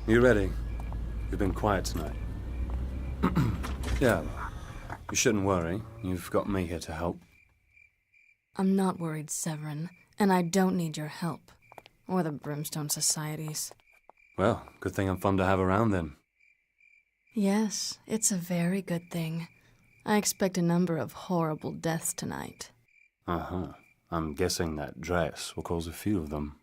You ready? You've been quiet tonight. Yeah, you shouldn't worry. You've got me here to help. I'm not worried, Severin, and I don't need your help. Or the Brimstone Society's. Well, good thing I'm fun to have around then. Yes, it's a very good thing. I expect a number of horrible deaths tonight. Uh-huh. I'm guessing that dress will cause a few of them.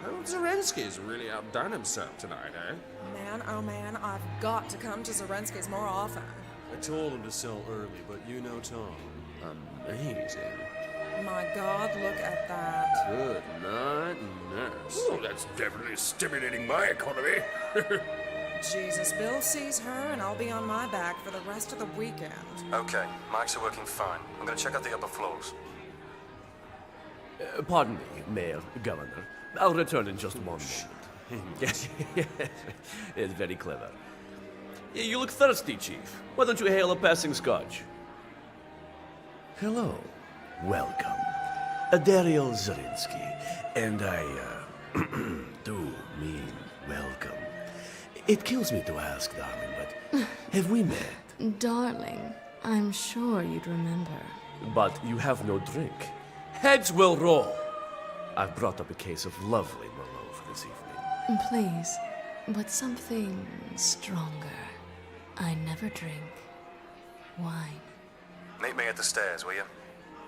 Old Zarensky's really outdone himself tonight, eh? Man, oh man, I've got to come to Zarensky's more often. I told him to sell early, but you know Tom. Amazing. My God, look at that. Good night, nurse. Oh, that's definitely stimulating my economy. Jesus, Bill sees her and I'll be on my back for the rest of the weekend. Okay, mics are working fine. I'm gonna check out the upper floors. Pardon me, Mayor, Governor. I'll return in just 1 moment. Yes, it's very clever. You look thirsty, Chief. Why don't you hail a passing scotch? Hello. Welcome. Daryl Zarinsky. And I, do mean welcome. It kills me to ask, darling, but have we met? Darling, I'm sure you'd remember. But you have no drink. Heads will roll. I've brought up a case of lovely Merlot for this evening. Please, but something stronger. I never drink wine. Meet me at the stairs, will you?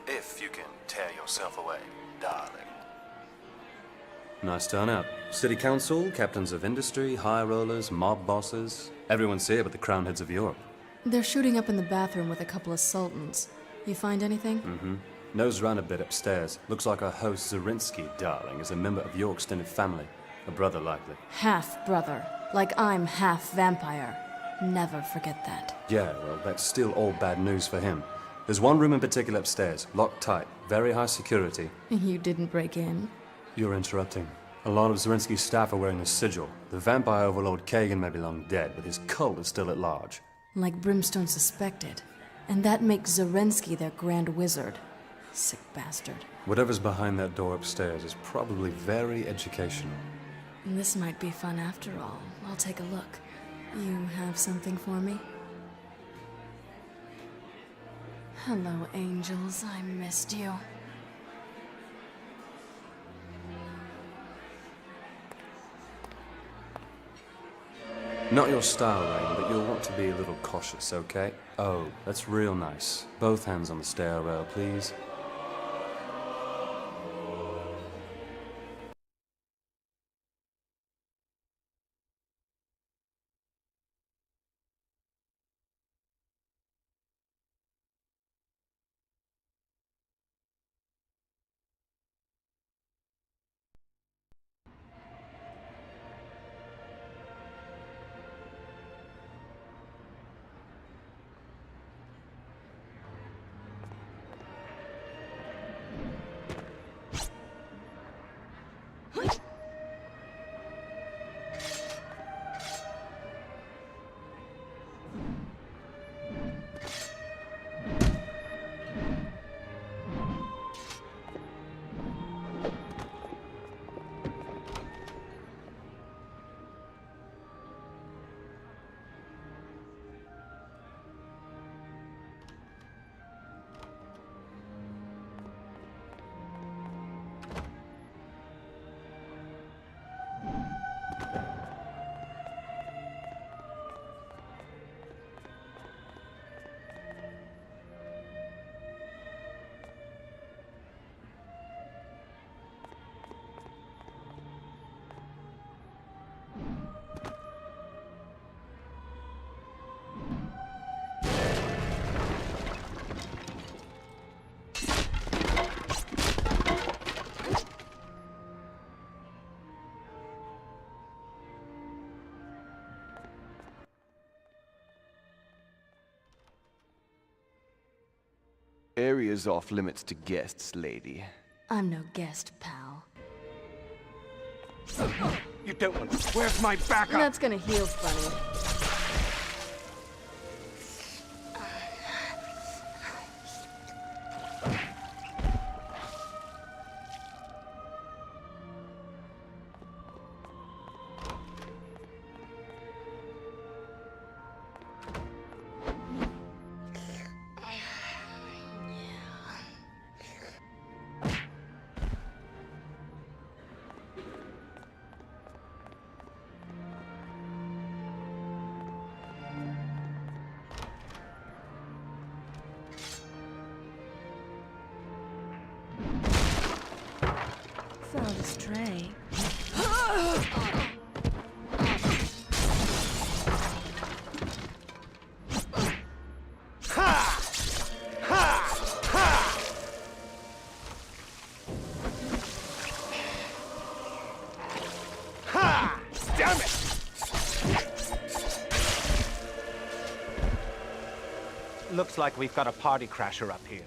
If you can tear yourself away, darling. Nice turnout. City Council, captains of industry, high rollers, mob bosses. Everyone's here but the crown heads of Europe. They're shooting up in the bathroom with a couple of sultans. You find anything? Mm-hmm. Nose round a bit upstairs. Looks like our host Zarinsky, darling, is a member of your extended family. A brother, likely. Half-brother. Like I'm half-vampire. Never forget that. Yeah, well, that's still all bad news for him. There's one room in particular upstairs, locked tight, very high security. You didn't break in? You're interrupting. A lot of Zarinsky's staff are wearing the sigil. The vampire overlord Kagan may be long dead, but his cult is still at large. Like Brimstone suspected. And that makes Zarensky their grand wizard. Sick bastard. Whatever's behind that door upstairs is probably very educational. This might be fun after all. I'll take a look. You have something for me? Hello, angels. I missed you. Not your style, Rayne, but you'll want to be a little cautious, okay? Oh, that's real nice. Both hands on the stair rail, please. Area's off limits to guests, lady. I'm no guest, pal. You don't want to. Where's my backup? That's gonna heal funny. Fell astray. Damn it! Looks like we've got a party crasher up here.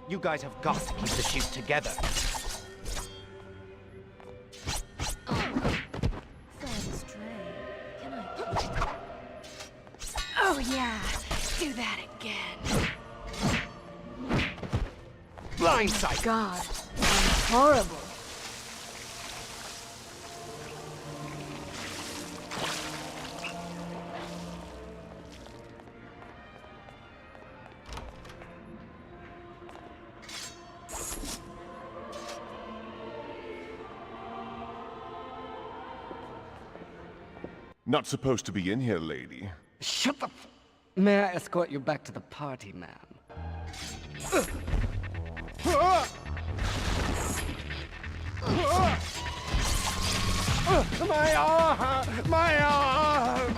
You guys have got to keep the shoot together. Oh yeah, do that again. Blindside! God, I'm horrible. Not supposed to be in here, lady. Shut the f— May I escort you back to the party, ma'am? My arm! My arm!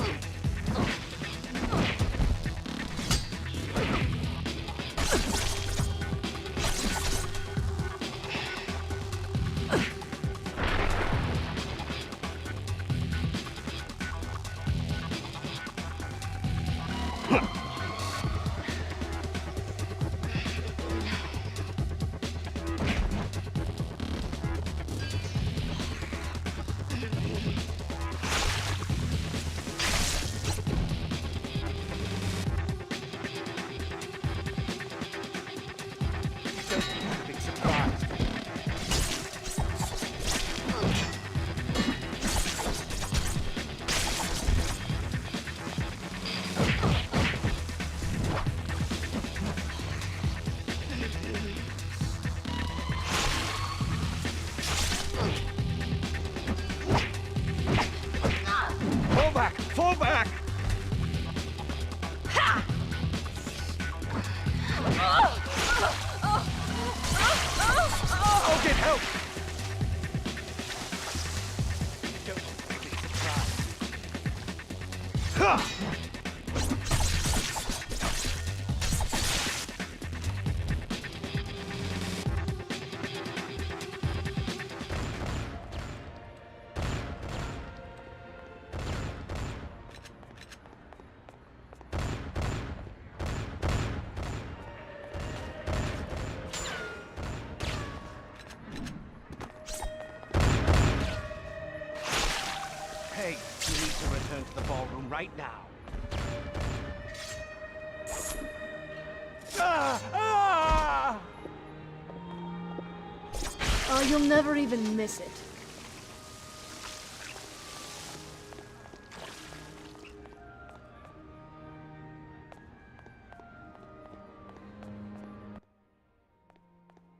Big surprise. Fall back! Fall back! I'll get help! Don't be surprised. Ha! Hey, you need to return to the ballroom right now. Oh, you'll never even miss it.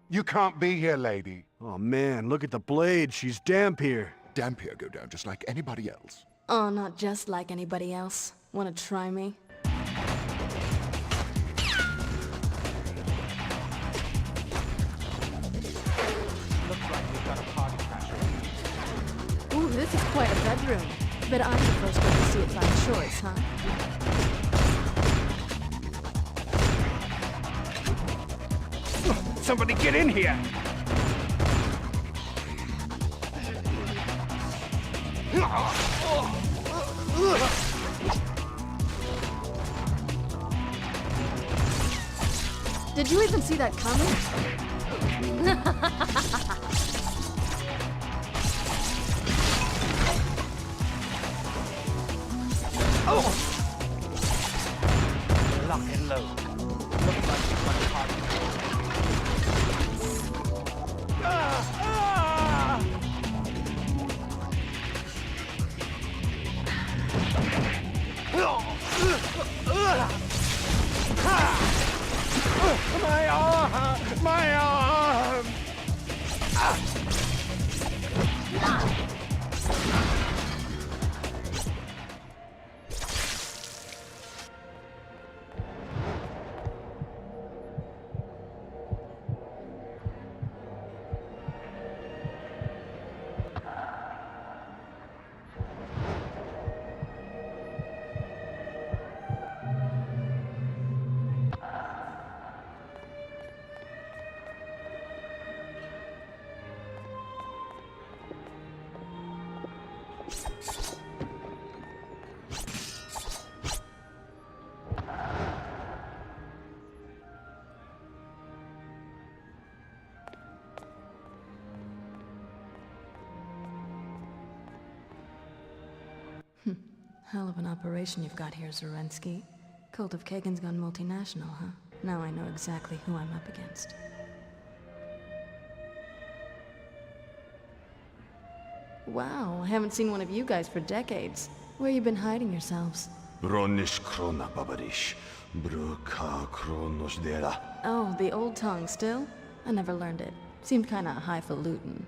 You can't be here, lady. Oh man, look at the blade. She's Dhampir. Dhampir go down just like anybody else. Oh, not just like anybody else. Wanna try me? Looks like we've got a party crasher. Ooh, this is quite a bedroom. Bet I'm the first one to see it by choice, huh? Somebody get in here! Did you even see that coming? Lock and load. Looks like you've got a party. My arm! My arm! Hell of an operation you've got here, Zelensky. Cult of Kagan's gone multinational, huh? Now I know exactly who I'm up against. Wow, I haven't seen one of you guys for decades. Where you been hiding yourselves? Oh, the old tongue still? I never learned it. Seemed kinda highfalutin.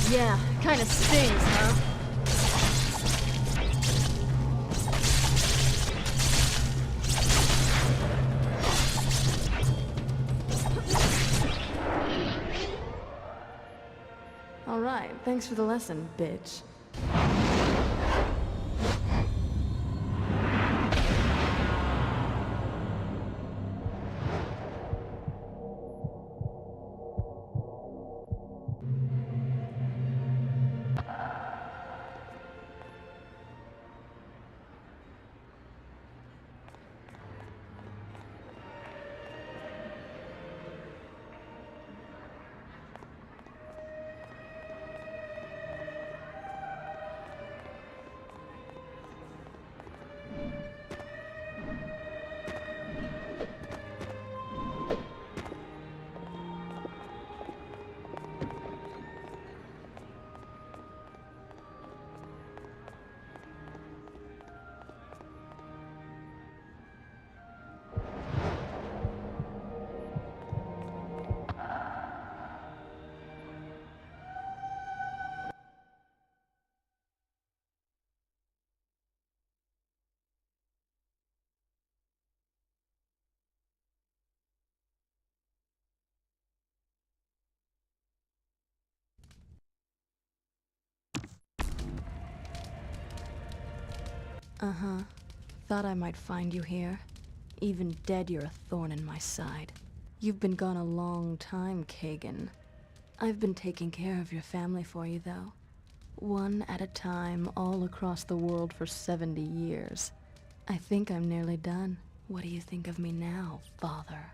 Yeah, kinda stings, huh? Alright, thanks for the lesson, bitch. Uh-huh. Thought I might find you here. Even dead, you're a thorn in my side. You've been gone a long time, Kagan. I've been taking care of your family for you, though. One at a time, all across the world for 70 years. I think I'm nearly done. What do you think of me now, Father?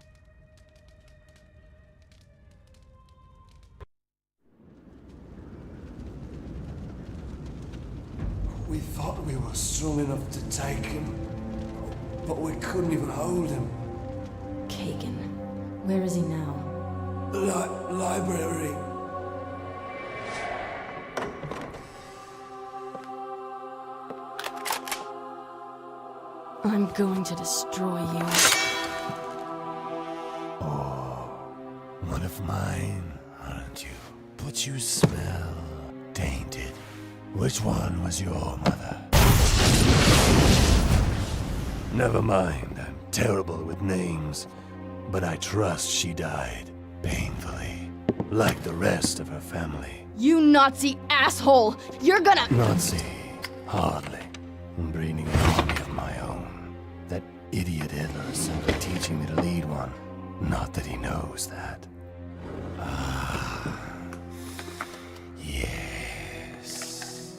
We thought we were strong enough to take him, but we couldn't even hold him. Kagan. Where is he now? Library. I'm going to destroy you. Oh, one of mine, aren't you? But you smell tainted. Which one was your mother? Never mind, I'm terrible with names, but I trust she died painfully. like the rest of her family. You Nazi asshole! You're gonna— Nazi, hardly. I'm breeding an army of my own. That idiot Hitler is simply teaching me to lead one. Not that he knows that. Yes.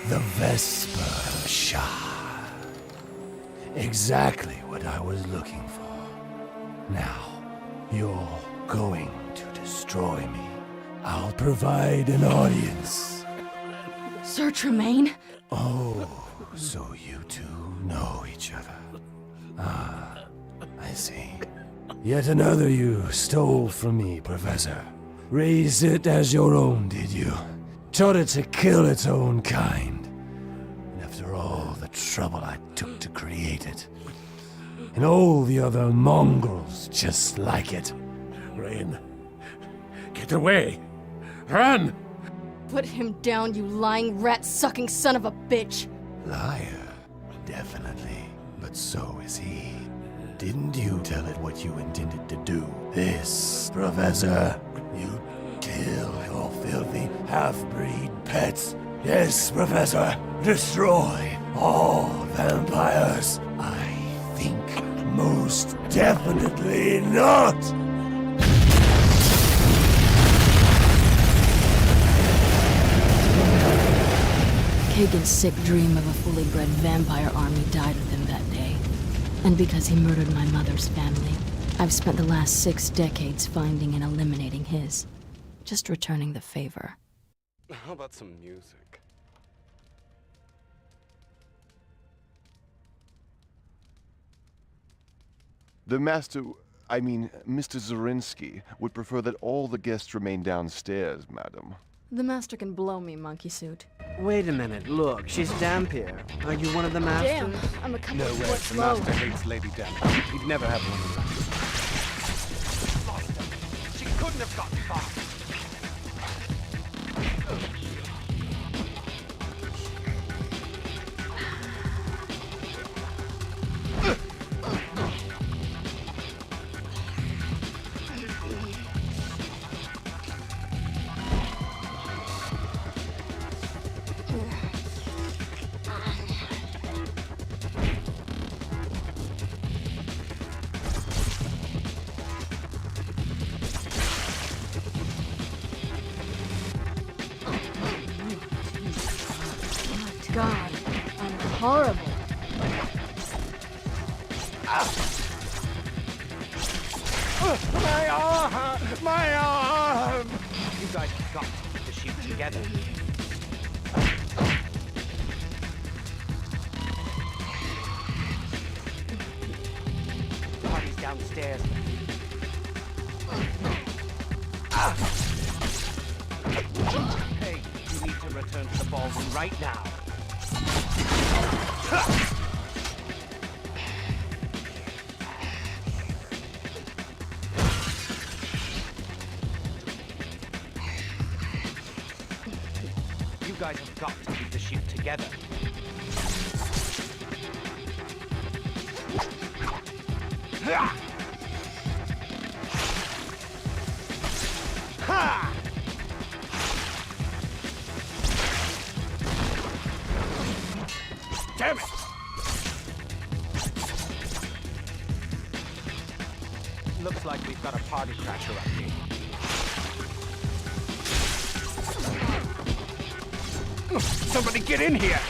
The Vesper Shah. Exactly what I was looking for. Now, you're going to destroy me. I'll provide an audience. Sir Tremaine? Oh, so you two know each other. Ah, I see. Yet another you stole from me, Professor. Raised it as your own, did you? Taught it to kill its own kind. And after all the trouble I took to create it. And all the other mongrels just like it. Rayne, get away! Run! Put him down, you lying, rat-sucking son of a bitch! Liar, definitely. But so is he. Didn't you tell it what you intended to do? This, Professor. You kill your filthy half-breed pets. Yes, Professor. Destroy all vampires. I think most definitely not. Kagan's sick dream of a fully bred vampire army died with him that day. And because he murdered my mother's family, I've spent the last 6 decades finding and eliminating his. Just returning the favor. How about some music? The master, I mean, Mr. Zarinsky, would prefer that all the guests remain downstairs, madam. The master can blow me, monkey suit. Wait a minute, look, she's Dhampir. Are you one of the masters? Damn, I'm a couple No of way, foot the slow. master hates Lady Dhampir. He'd never have one of them. She couldn't have gotten far. God, I'm horrible. My arm! My arm! You guys have got to shoot together. The party's downstairs. Hey, you need to return to the ballroom right now. You guys have got to keep the shoot together. Ha! Damn it! Looks like we've got a party crasher up here. Somebody get in here!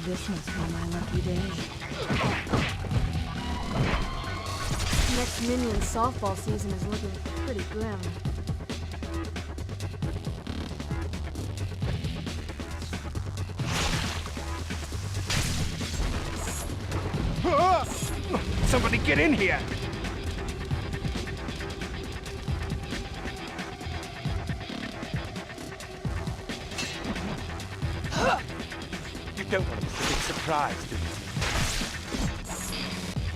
This must be my lucky day. Next Minion softball season is looking pretty grim. Somebody get in here! You don't want to miss a big surprise, do you?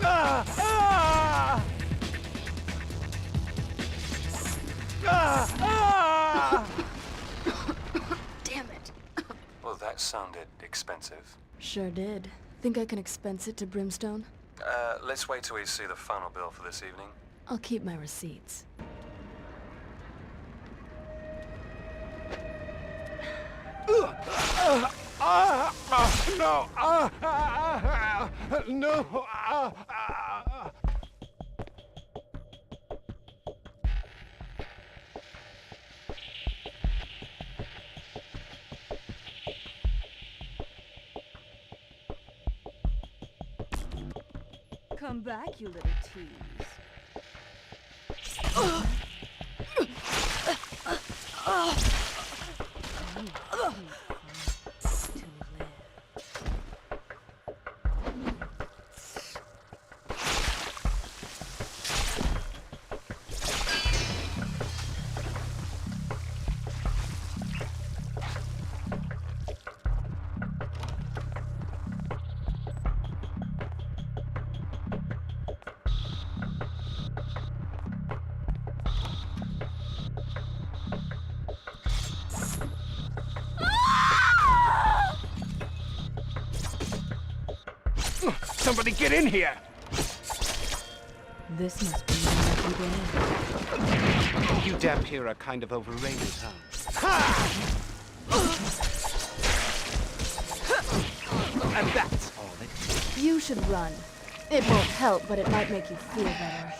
Ah! Ah! Ah! Ah! Damn it. Well, that sounded expensive. Sure did. Think I can expense it to Brimstone? Let's wait till we see the final bill for this evening. I'll keep my receipts. No! No! Come back, you little tease. Somebody get in here! This must be my lucky day. You Dhampir are kind of overrated, huh? And that's all it is. You should run. It won't help, but it might make you feel better.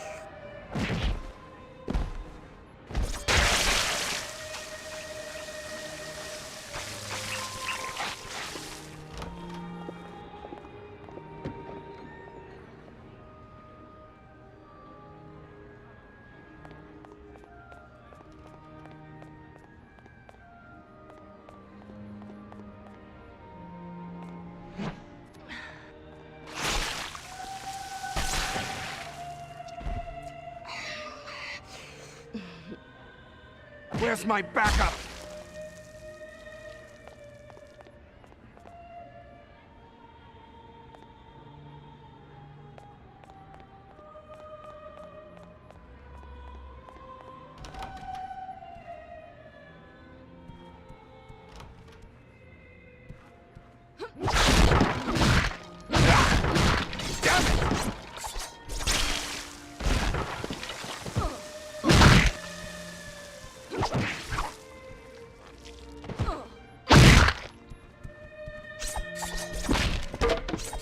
Where's my backup?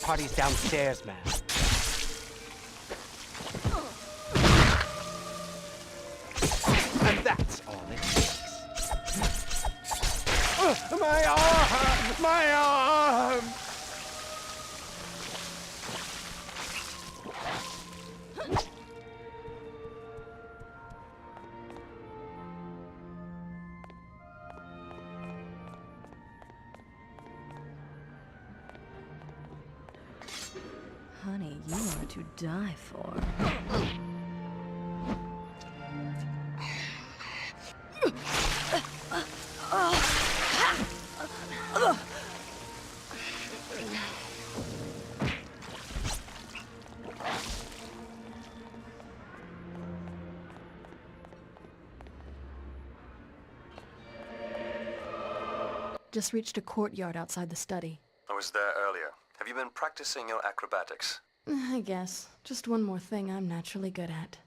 Party's downstairs, man. And that's all it takes. My arm! My arm! Honey, you are to die for. Just reached a courtyard outside the study. I was there earlier. Have you been practicing your acrobatics? I guess. Just one more thing I'm naturally good at.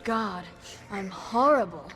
God, I'm horrible.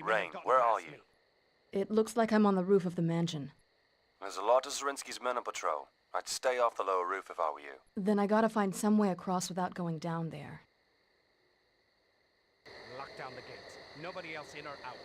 Rayne, where are you? It looks like I'm on the roof of the mansion. There's a lot of Zarinsky's men on patrol. I'd stay off the lower roof if I were you. Then I gotta find some way across without going down there. Lock down the gates. Nobody else in or out.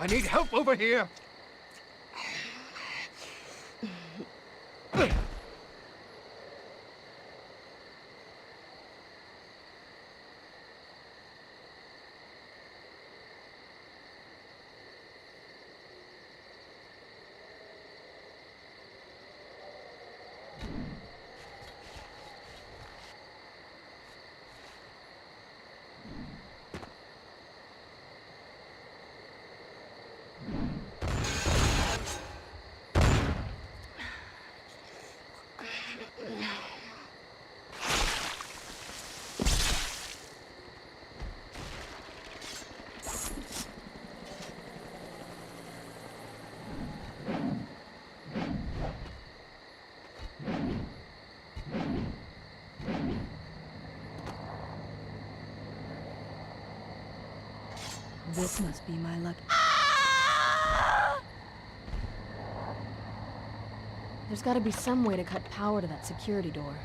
I need help over here! This must be my luck. There's gotta be some way to cut power to that security door.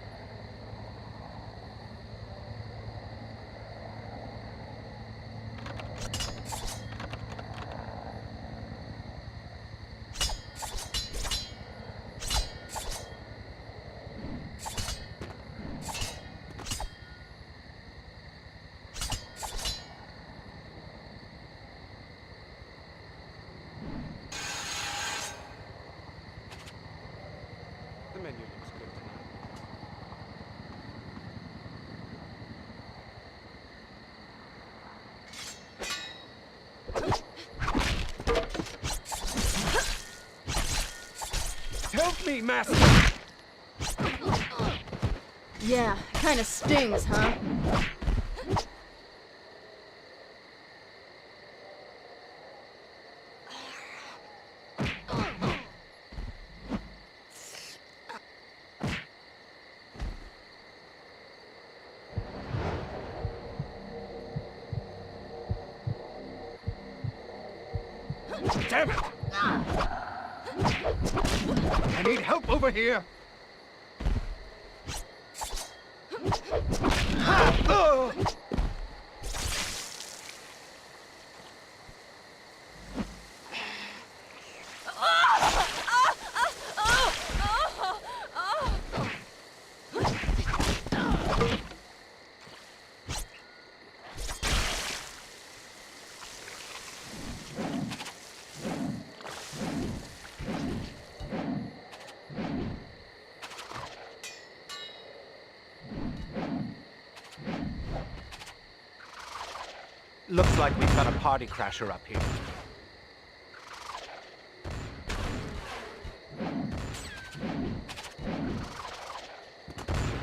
The menu looks good tonight. Help me, Master! Yeah, kinda stings, huh? Damn it! I need help over here! Looks like we've got a party crasher up here.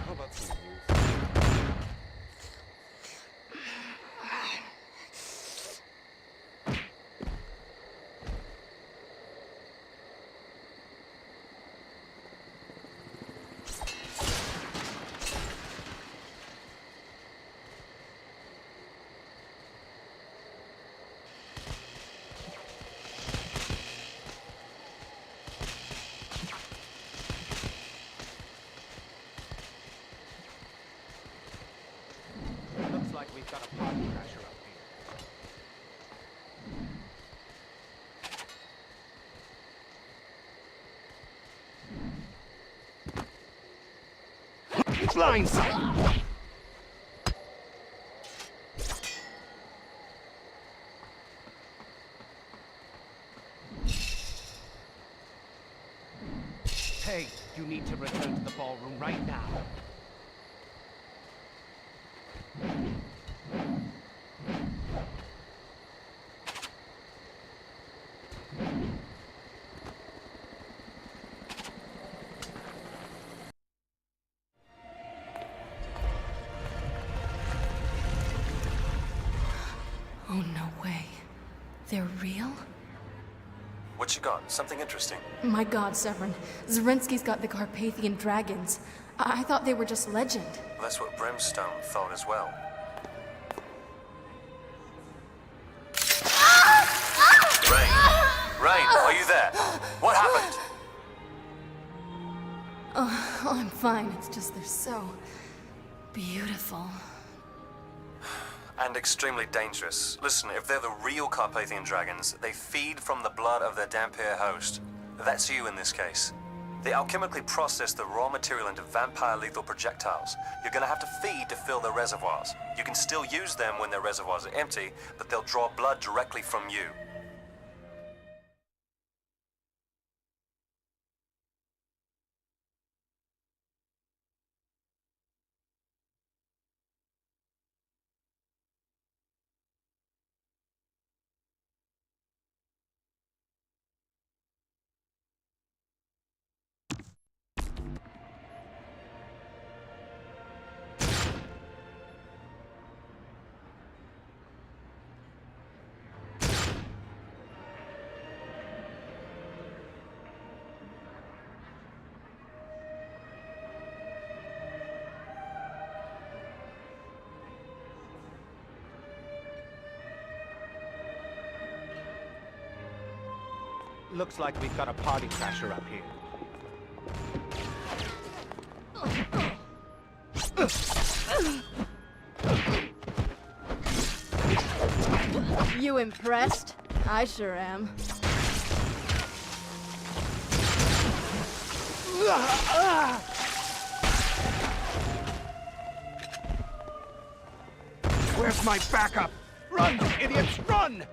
How about some news? Blindside! Hey, you need to return to the ballroom right now. Oh, no way. They're real? What you got? Something interesting? My god, Severin. Zarinsky's got the Carpathian dragons. I thought they were just legend. Well, that's what Brimstone thought as well. Rayne, are you there? What happened? Oh, I'm fine. It's just they're so beautiful. And extremely dangerous. Listen, if they're the real Carpathian dragons, they feed from the blood of their Dhampir host. That's you in this case. They alchemically process the raw material into vampire-lethal projectiles. You're gonna have to feed to fill their reservoirs. You can still use them when their reservoirs are empty, but they'll draw blood directly from you. Looks like we've got a party crasher up here. You impressed? I sure am. Where's my backup? Run, idiots, run!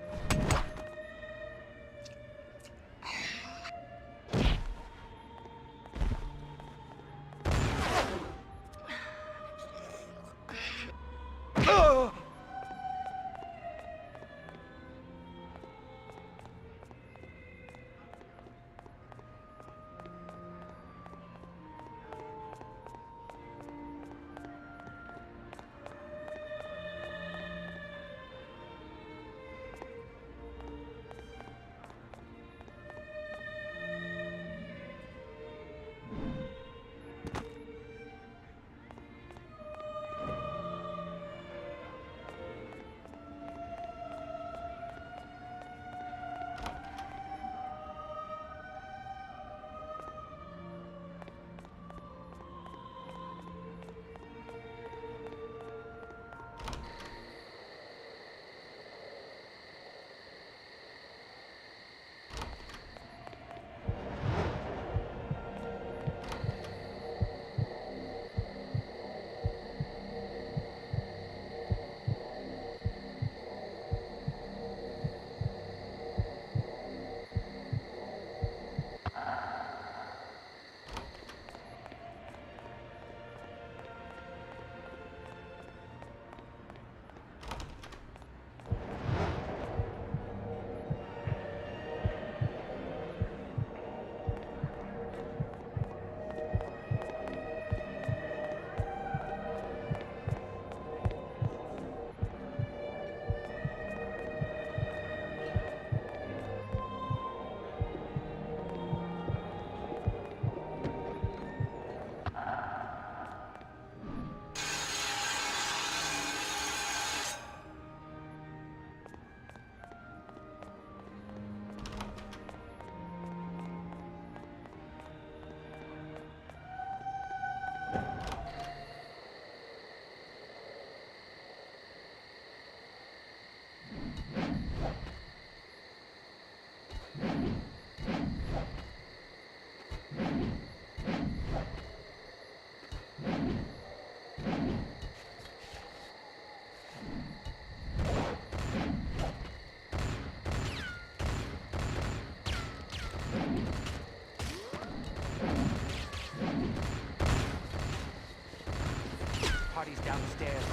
downstairs.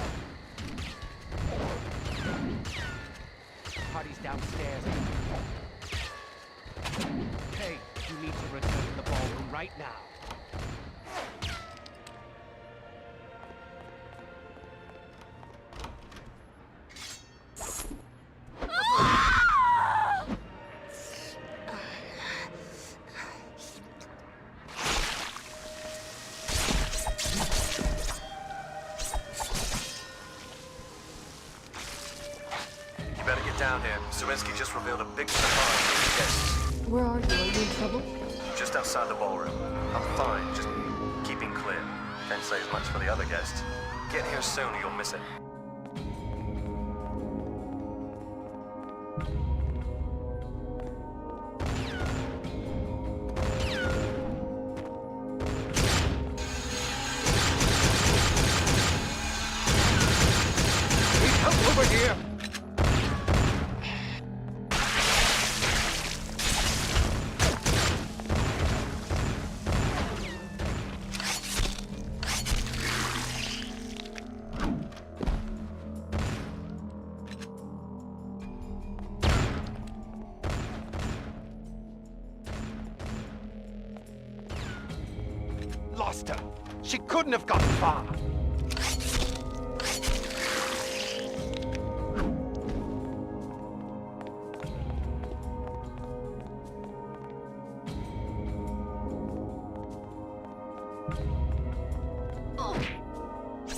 Party's downstairs. Hey, you need to return to the ballroom right now. Down here, Zarinsky just revealed a big surprise for his guests. Where are you? Are you in trouble? Just outside the ballroom. I'm fine, just keeping clear. Can't say as much for the other guests. Get here soon or you'll miss it. Need help over here! Lost her. She couldn't have gotten far.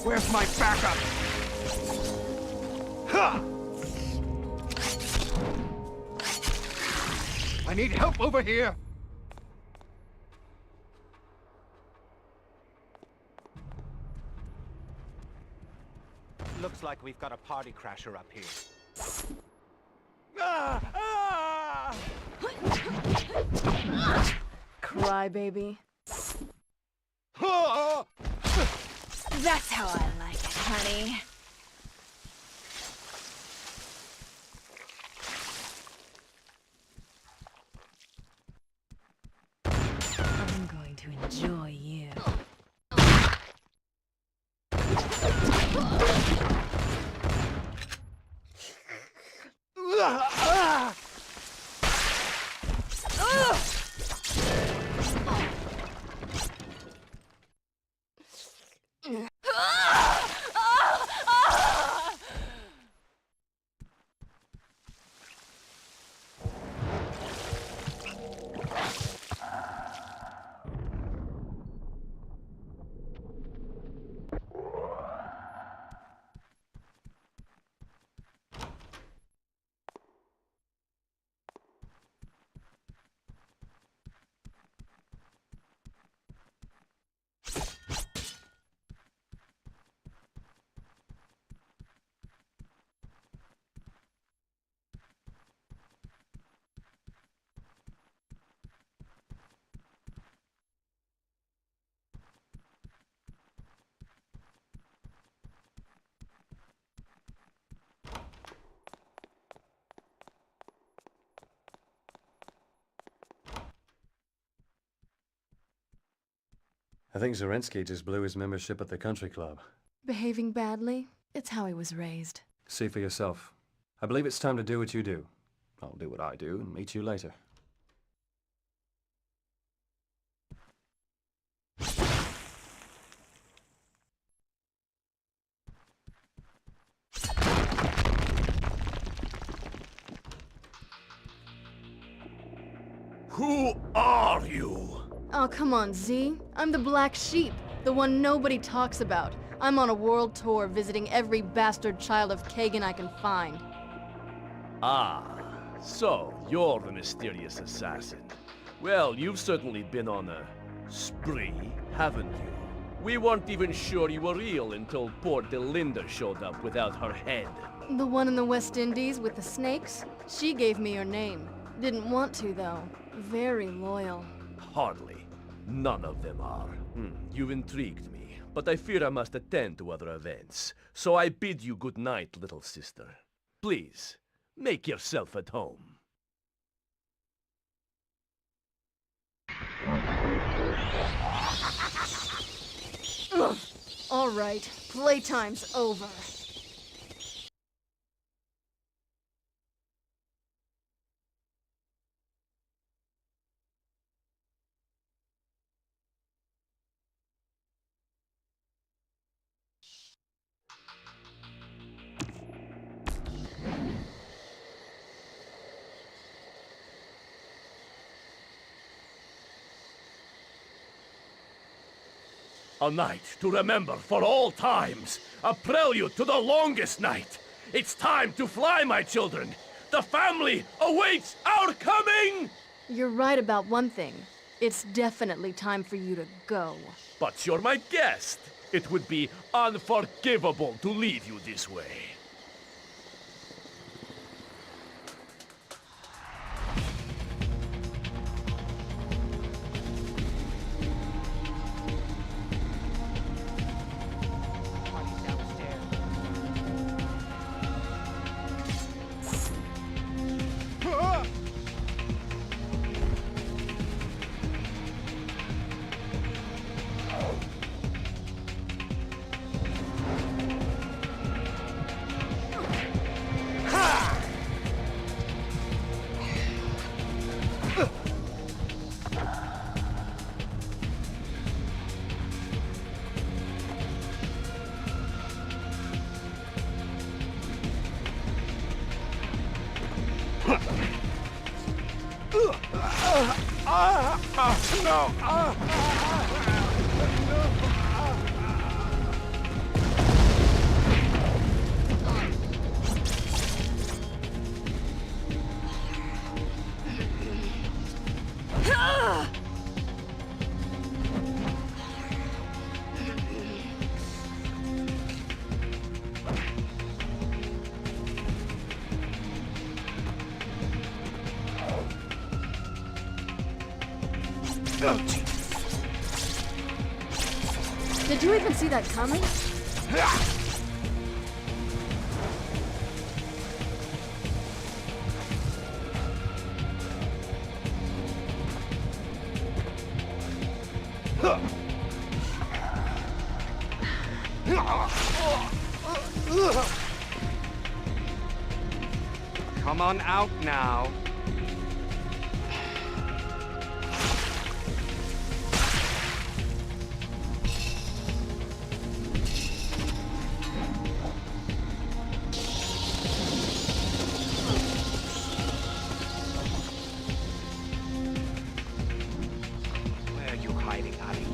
Where's my backup? Ha! I need help over here. Looks like we've got a party crasher up here. Cry, baby. That's how I like it, honey. I'm going to enjoy you. I think Zarinsky just blew his membership at the country club. Behaving badly? It's how he was raised. See for yourself. I believe it's time to do what you do. I'll do what I do and meet you later. Who are you? Oh, come on, Z. I'm the Black Sheep, the one nobody talks about. I'm on a world tour visiting every bastard child of Kagan I can find. Ah, so you're the mysterious assassin. Well, you've certainly been on a spree, haven't you? We weren't even sure you were real until poor Delinda showed up without her head. The one in the West Indies with the snakes? She gave me her name. Didn't want to, though. Very loyal. Hardly. None of them are. You've intrigued me, but I fear I must attend to other events. So I bid you good night, little sister. Please, make yourself at home. All right, playtime's over. A night to remember for all times. A prelude to the longest night. It's time to fly, my children. The family awaits our coming! You're right about one thing. It's definitely time for you to go. But you're my guest. It would be unforgivable to leave you this way. Did you even see that coming? Come on out now. Where are you hiding, Ari?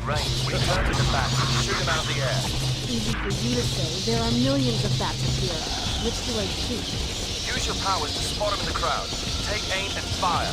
Rayne, we turn to the bat and shoot him out of the air. Easy for you to say. There are millions of bats up here. Which do I shoot? Use your powers to spot him in the crowd. Take aim and fire.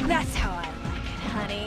That's how I like it, honey.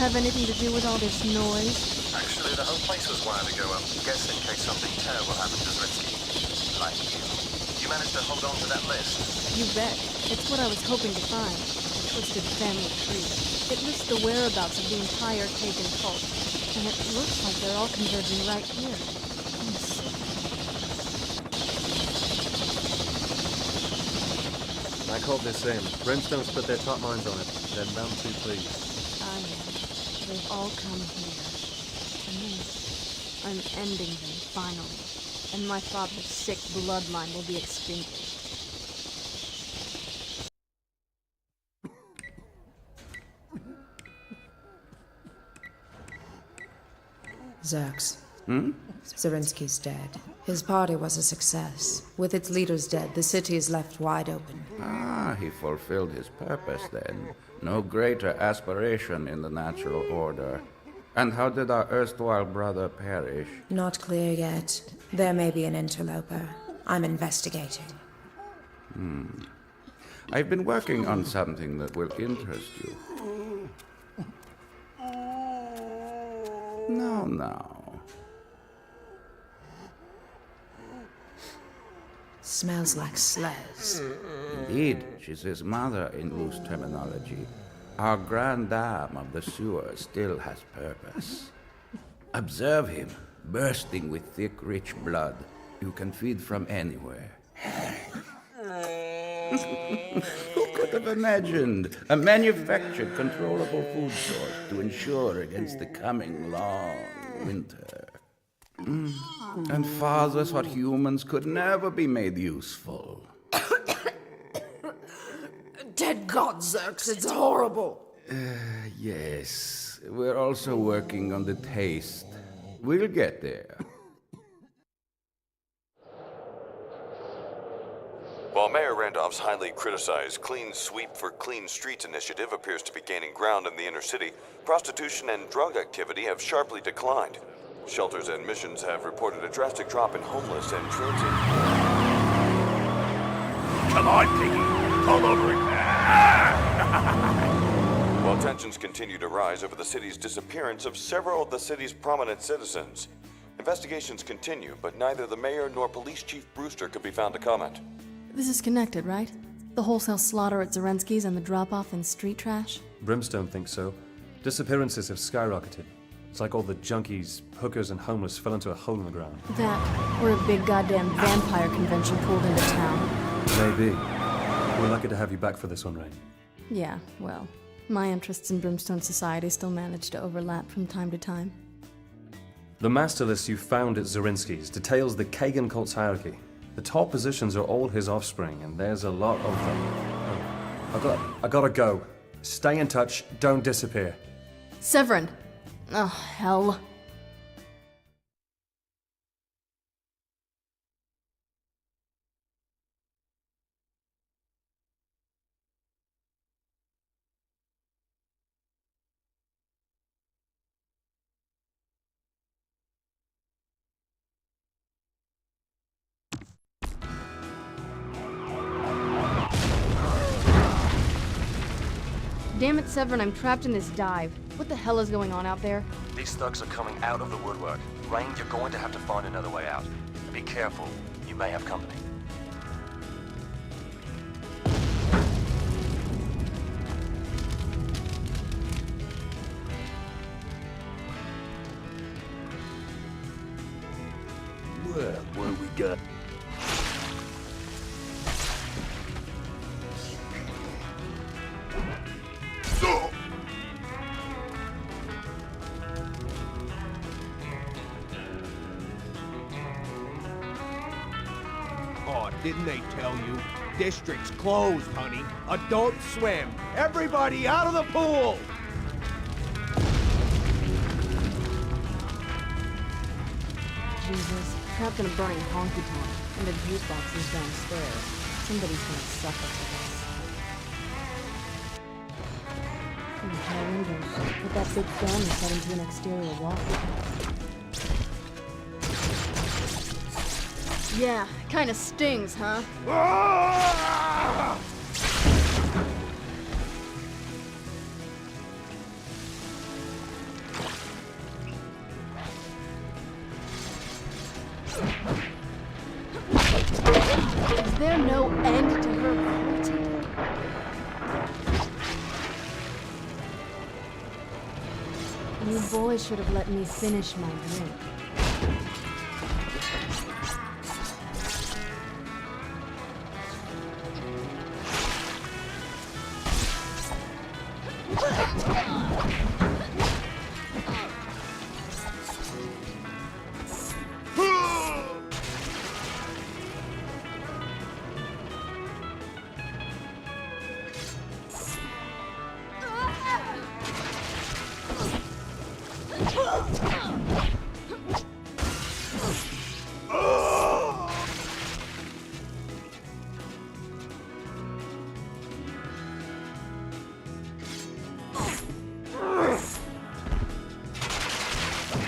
have anything to do with all this noise? Actually, the whole place was wired to go up, just in case something terrible happened to Zrinski. Like you. You managed to hold on to that list? You bet. It's what I was hoping to find. A twisted family tree. It lists the whereabouts of the entire Kagan cult. And it looks like they're all converging right here. I'm sick. I called this in. Brimstone's put their top minds on it. They're none too pleased. I am. They've all come here. And then I'm ending them, finally. And my father's sick bloodline will be extinguished. Zerx. Zrinski's dead. His party was a success. With its leaders dead, the city is left wide open. Ah, he fulfilled his purpose then. No greater aspiration in the natural order. And how did our erstwhile brother perish? Not clear yet. There may be an interloper. I'm investigating. I've been working on something that will interest you. Now. Smells like slurs. Indeed, she's his mother in loose terminology. Our grand dame of the sewer still has purpose. Observe him, bursting with thick, rich blood. You can feed from anywhere. Who could have imagined a manufactured, controllable food source to ensure against the coming long winter? And fathers what humans could never be made useful. Dead God, Zerx, it's horrible. Yes, we're also working on the taste. We'll get there. While Mayor Randolph's highly criticized Clean Sweep for Clean Streets initiative appears to be gaining ground in the inner city, prostitution and drug activity have sharply declined. Shelters and missions have reported a drastic drop in homeless and transient. Come on, Piggy. Pull over it. While tensions continue to rise over the city's disappearance of several of the city's prominent citizens. Investigations continue, but neither the mayor nor Police Chief Brewster could be found to comment. This is connected, right? The wholesale slaughter at Zrinski's and the drop-off in street trash? Brimstone thinks so. Disappearances have skyrocketed. It's like all the junkies, hookers, and homeless fell into a hole in the ground. That, or a big goddamn vampire convention pulled into town. Maybe. We're lucky to have you back for this one, Rayne. Yeah, well, my interests in Brimstone Society still manage to overlap from time to time. The master list you found at Zrinski's details the Kagan cult's hierarchy. The top positions are all his offspring, and there's a lot of them. Oh, I gotta go. Stay in touch, don't disappear. Severin! Oh, hell. Damn it, Severin, I'm trapped in this dive. What the hell is going on out there? These thugs are coming out of the woodwork. Rayne, you're going to have to find another way out. Be careful. You may have company. Well, what do we got? Didn't they tell you? District's closed, honey. Adult swim. Everybody out of the pool! Jesus, trapped in a burning honky-tonk, and the juice box is downstairs. Somebody's gonna suffer for this. High windows. Put that big fan and set into an exterior wall. Yeah, kinda stings, huh? there no end to her cruelty? You boys should have let me finish my drink.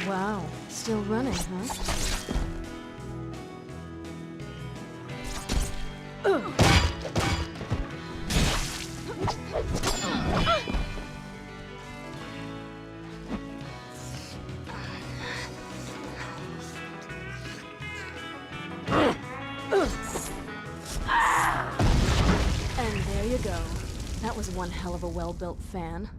Wow, still running, huh? And there you go. That was one hell of a well-built fan.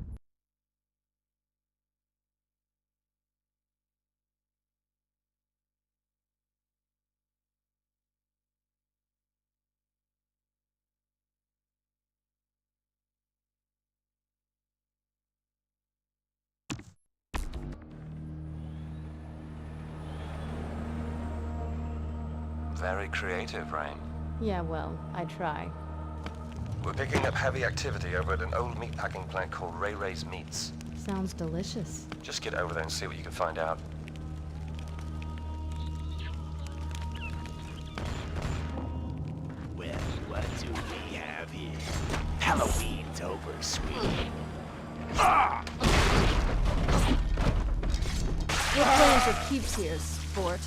Very creative, Rayne. Yeah, well, I try. We're picking up heavy activity over at an old meatpacking plant called Ray's Meats. Sounds delicious. Just get over there and see what you can find out. Well, what do we have here? Halloween's over, sweetie. Ah! You're playing for keeps here, sport.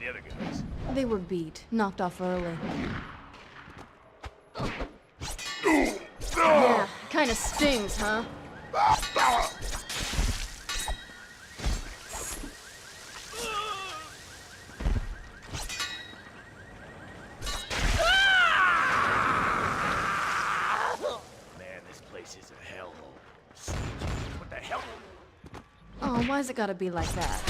The other guys. They were beat, knocked off early. Yeah, kinda stings, huh? Man, this place is a hellhole. What the hell? Oh, why's it gotta be like that?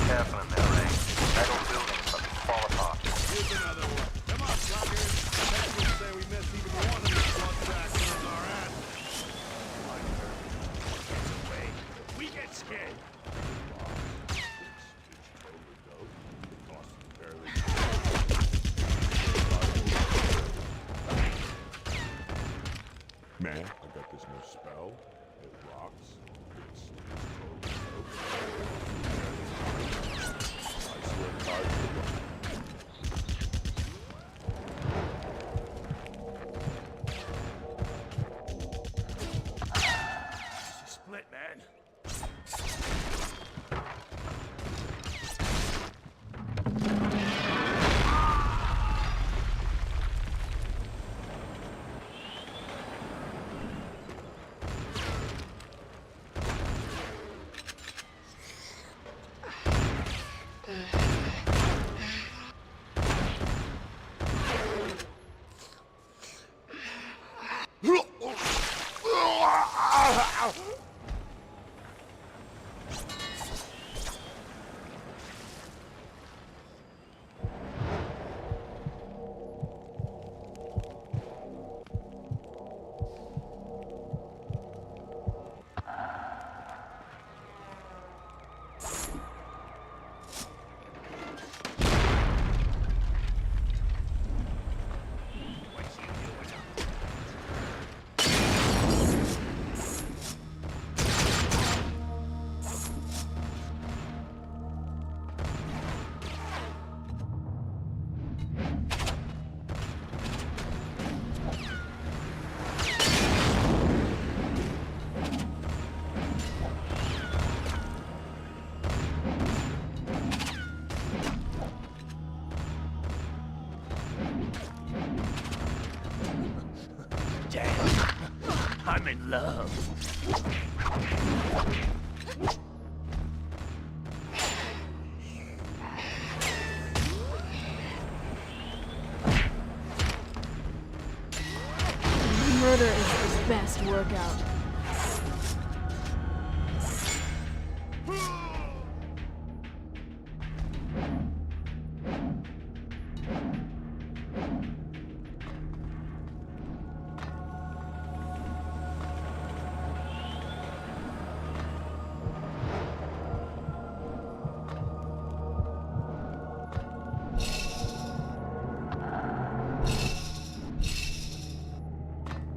Careful in there, Rayne. Metal buildings fucking fall apart. Here's another one. Come on, suckers. Let's just say we missed even one of these blood tracks on our ass. Gets away. We get scared. Man, I got this new spell. It rocks. It's I swear to God, love. Murder is his best workout.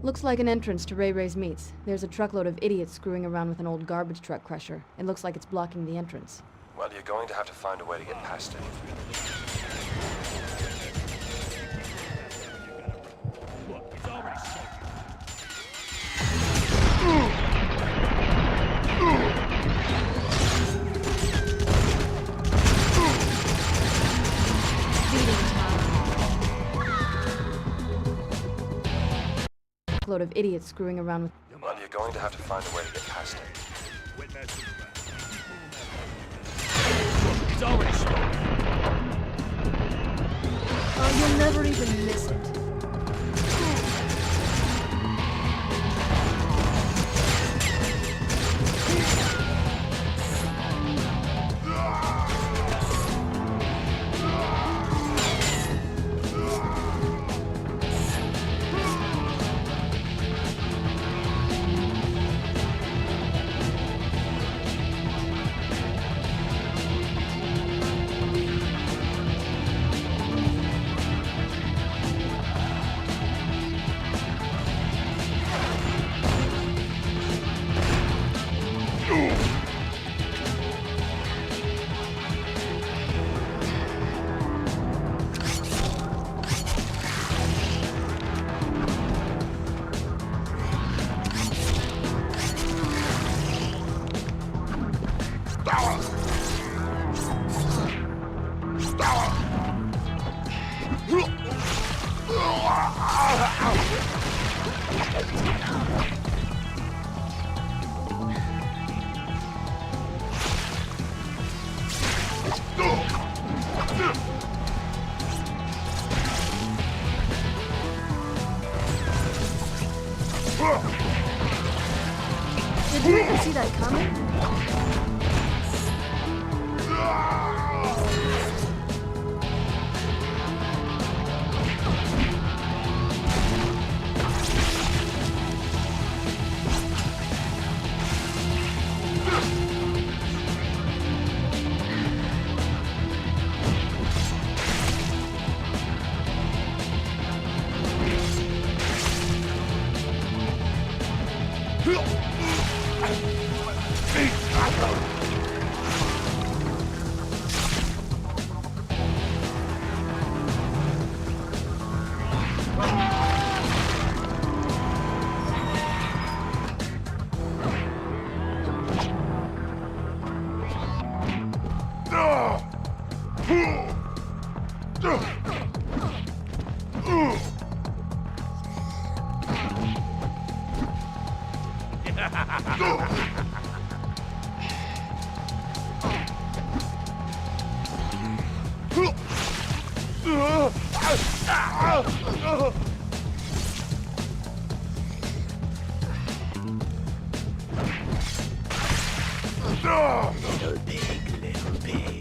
Looks like an entrance to Ray's meats. There's a truckload of idiots screwing around with an old garbage truck crusher. It looks like it's blocking the entrance. Well, you're going to have to find a way to get past it. Look, it's already Load of idiots screwing around with. Well, you're going to have to find a way to get past it. It's already smoking. Oh, you'll never even miss it. Did you even see that coming? Little pig, little pig.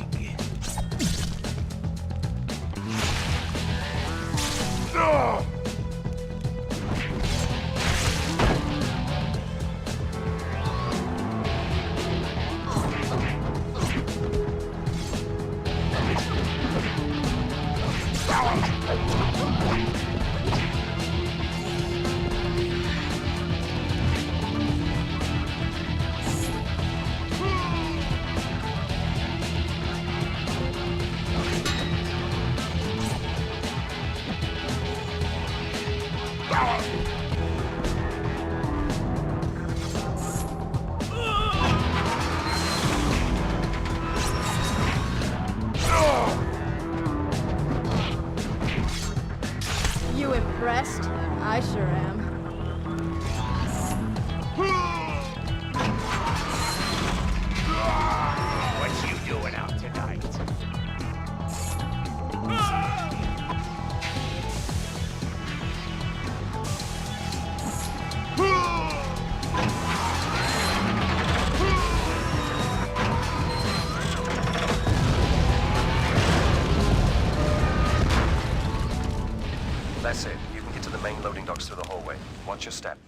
That's it. You can get to the main loading docks through the hallway. Watch your step.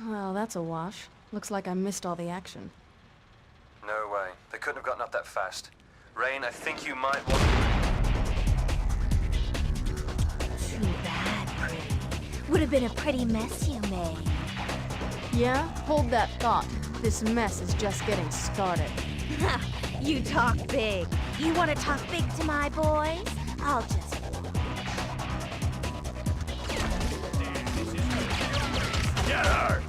Well, that's a wash. Looks like I missed all the action. No way. They couldn't have gotten up that fast. Rayne, I think you might want... Too bad, pretty. Would have been a pretty mess you made. Yeah? Hold that thought. This mess is just getting started. You talk big. You want to talk big to my boys? I'll just... Get her!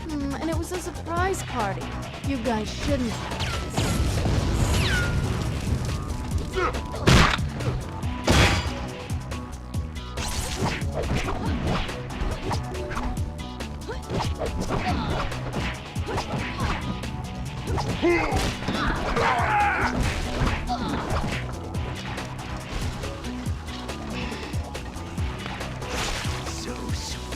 And it was a surprise party. You guys shouldn't have. So sweet.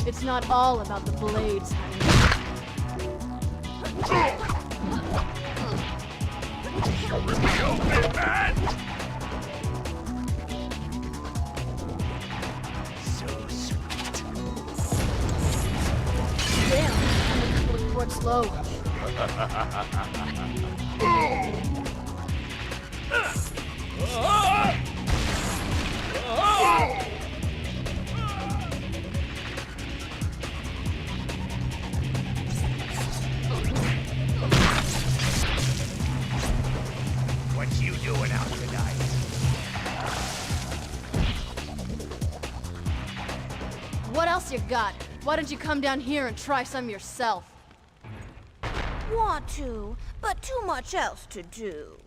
It's not all about the blades, So sweet. Damn, I'm gonna report slow. What you doing out tonight? What else you got? Why don't you come down here and try some yourself? Want to, but too much else to do.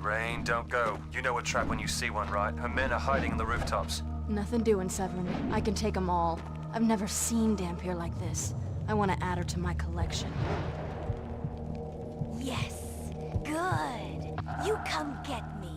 Rayne, don't go. You know a trap when you see one, right? Her men are hiding in the rooftops. Nothing doing, Severin. I can take them all. I've never seen Dhampir like this. I want to add her to my collection. Yes, good. You come get me.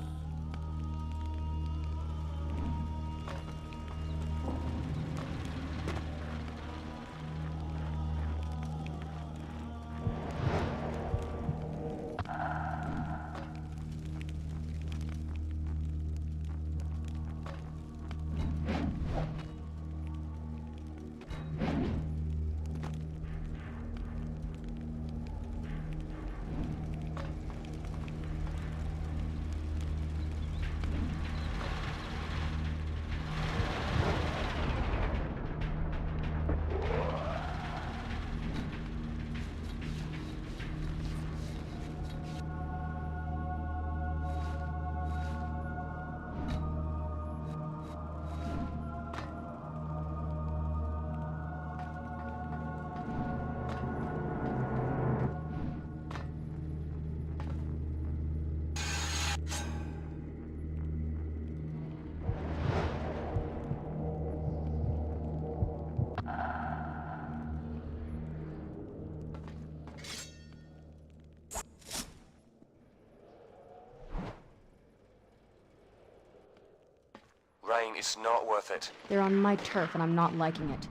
Rayne, it's not worth it. They're on my turf and I'm not liking it.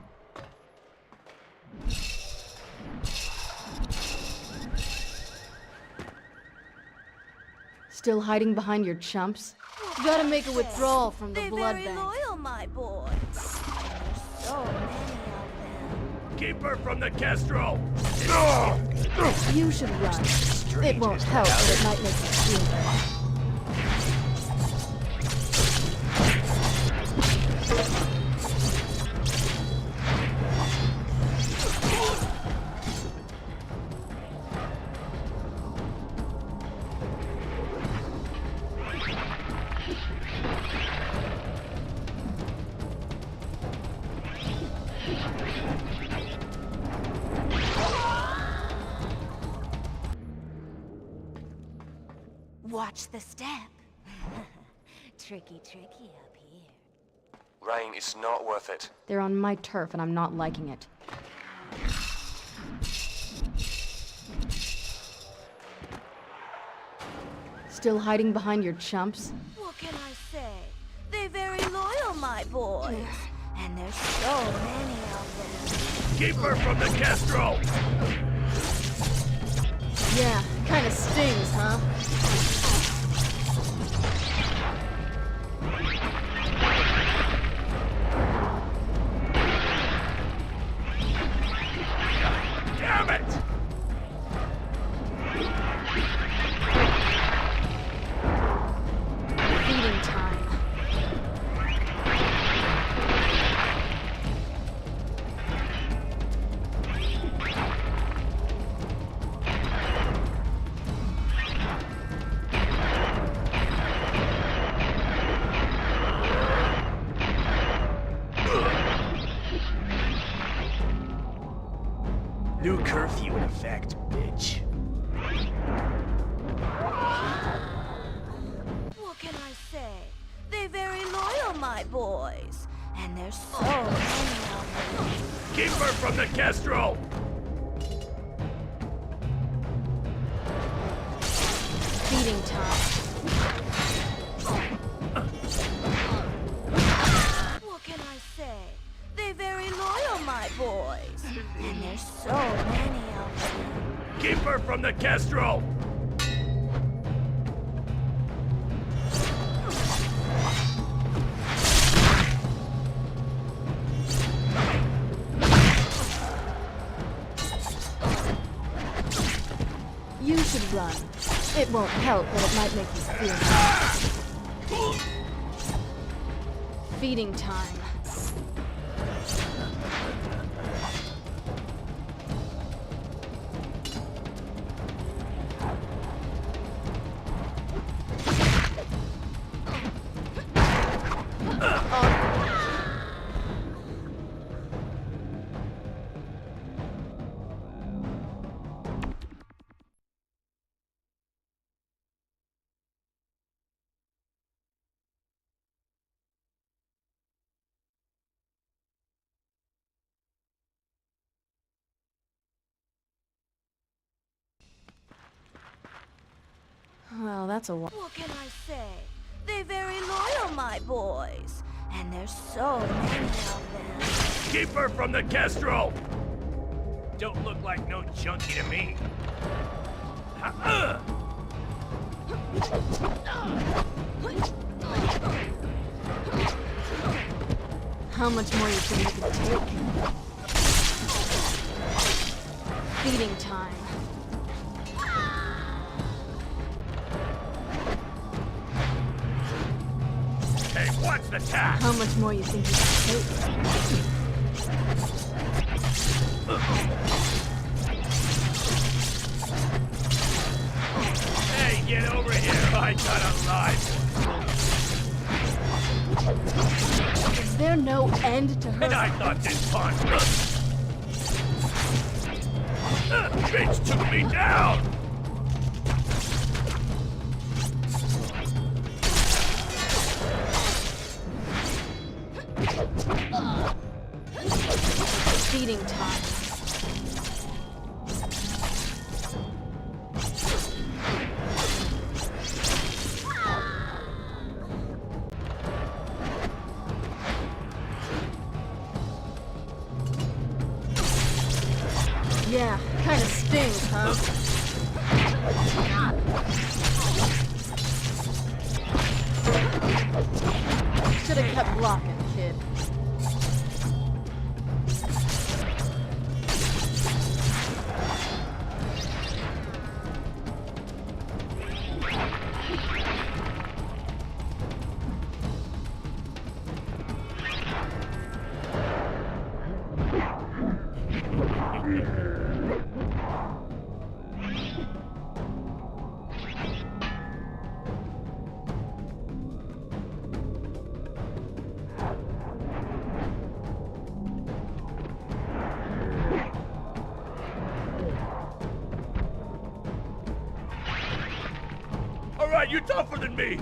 Still hiding behind your chumps? You gotta make a withdrawal from the blood They're very bank. loyal, my boy. There's so many of them. Keep her from the Castro! You should run. It won't help, but it might make you feel better. Watch the step. Tricky up here. Rayne, it's not worth it. They're on my turf and I'm not liking it. Still hiding behind your chumps? What can I say? They're very loyal, my boys. And there's so many of them. Keep her from the Castro! Yeah, kinda stings, huh? Damn it! Feeding time. New curfew in effect, bitch. What can I say? They're very loyal, my boys. And there's so many of them. Keep her from the Castro! Feeding time. What can I say? They're very loyal, my boys. And there's so many of them. Keep her from the Castro! You should run. It won't help, but it might make you feel better. Feeding time. Well, that's a What can I say? They're very loyal, my boys. And there's so many of them. Keep her from the Castro! Don't look like no junkie to me. How much more you think you can take? Feeding time. Hey, what's the task? How much more you think you can take? Hey, get over here! I got a life! Is there no end to her? And I thought this pawn bitch took me down! Feeding time. Yeah, kinda stings, huh? Should've kept blocking, kid. right, you're tougher than me!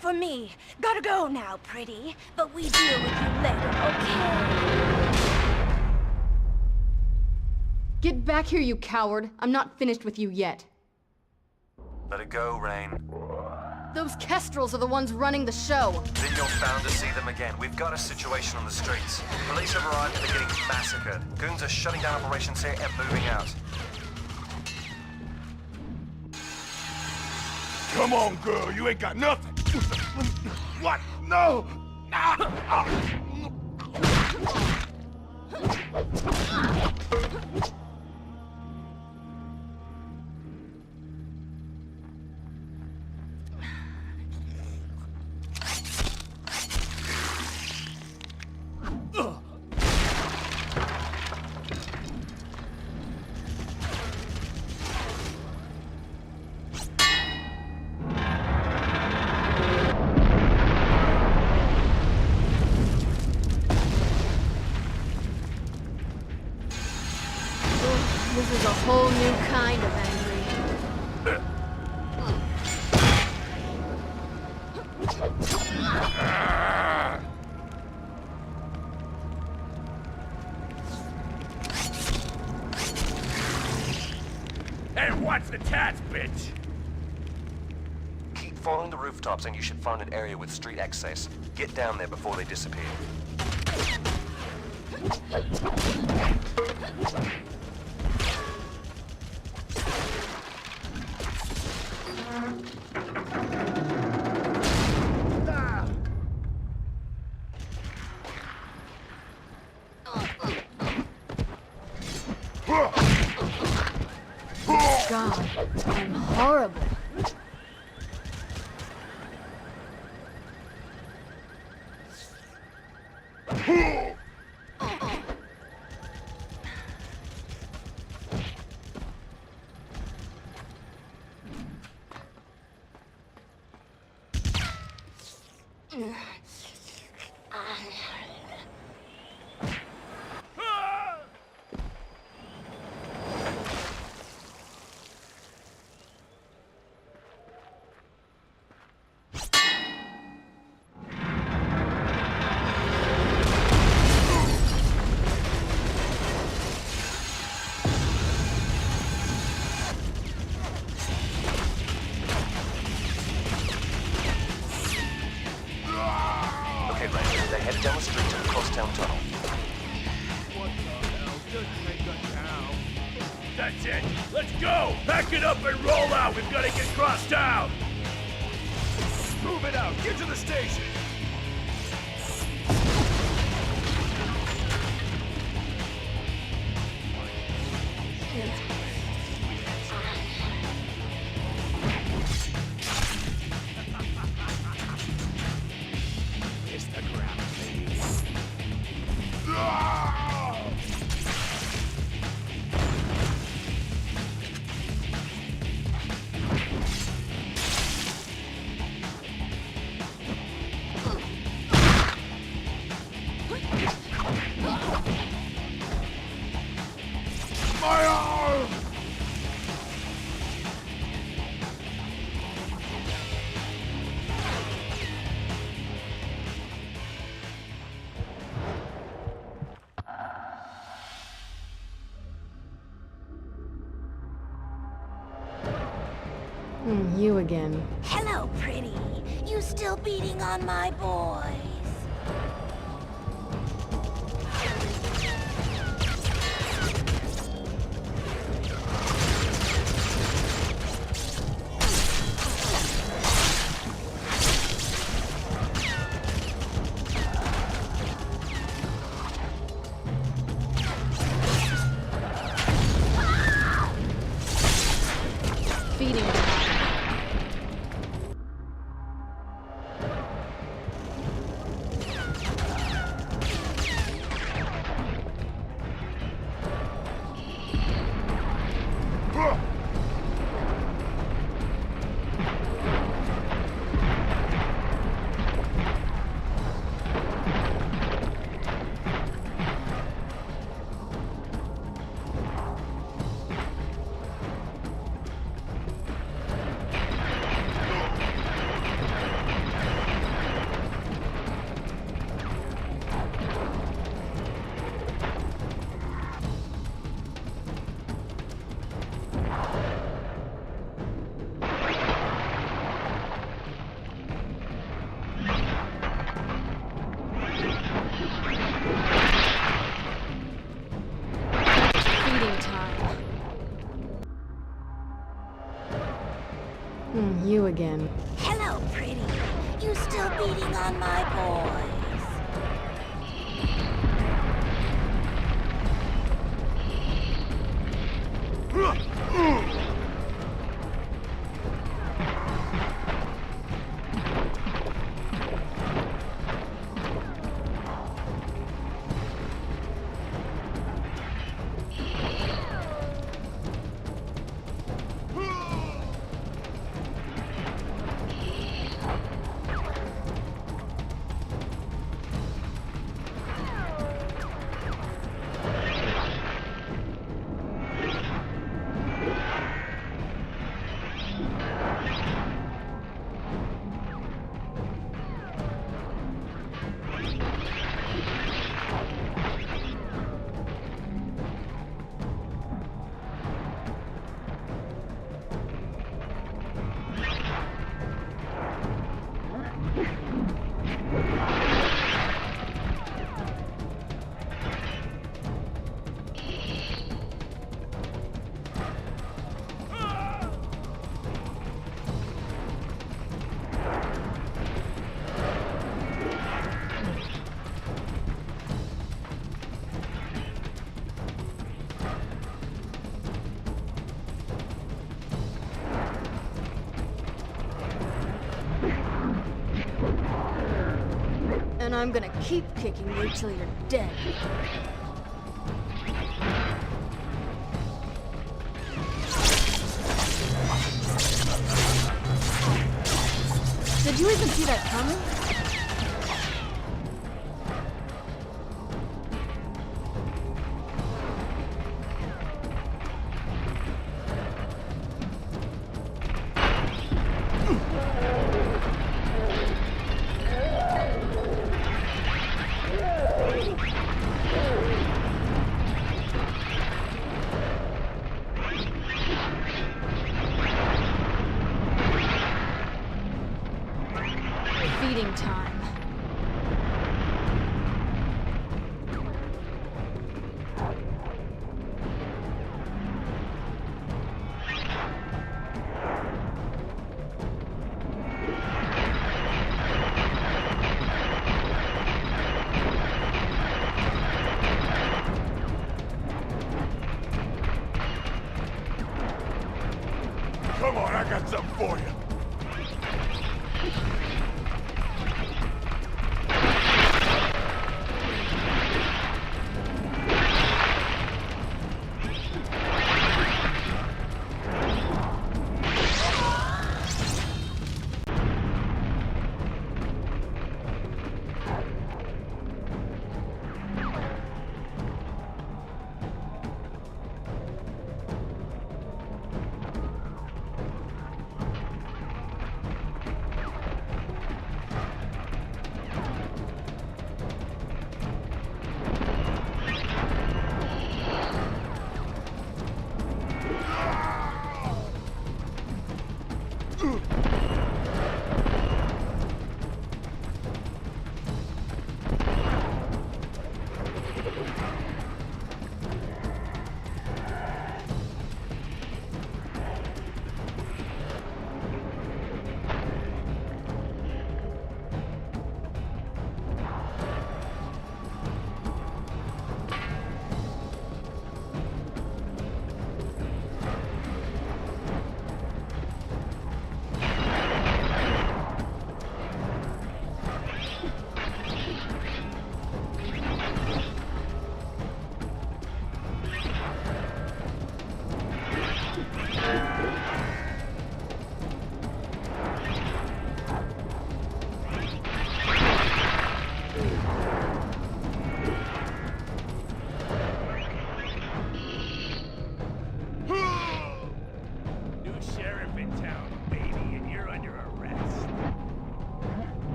For me. Gotta go now, pretty. But we deal with you later, okay? Get back here, you coward. I'm not finished with you yet. Let it go, Rayne. Those kestrels are the ones running the show. Then you're bound to see them again. We've got a situation on the streets. Police have arrived and they're getting massacred. Goons are shutting down operations here and moving out. Come on, girl, you ain't got nothing. What? No! This is a whole new kind of angry. Hey, watch the tats, bitch! Keep following the rooftops and you should find an area with street access. Get down there before they disappear. God, I'm horrible. Down the street to the crosstown tunnel. What the hell? Just make a town. That's it. Let's go. Pack it up and roll out. We've got to get crossed town. Move it out. Get to the station. It's the ground. You again. Hello, pretty. You still beating on my boys? You again. Hello, pretty. You still beating on my boys? And I'm gonna keep kicking you till you're dead. Did you even see that coming? Feeding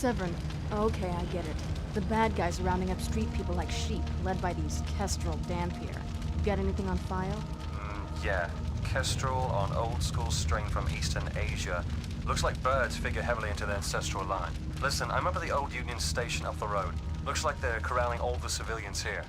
Severin. Okay, I get it. The bad guys are rounding up street people like sheep, led by these Kestrel Dhampir. Got anything on file? Yeah. Kestrel on old school strain from Eastern Asia. Looks like birds figure heavily into the ancestral line. Listen, I'm up at the old Union station up the road. Looks like they're corralling all the civilians here.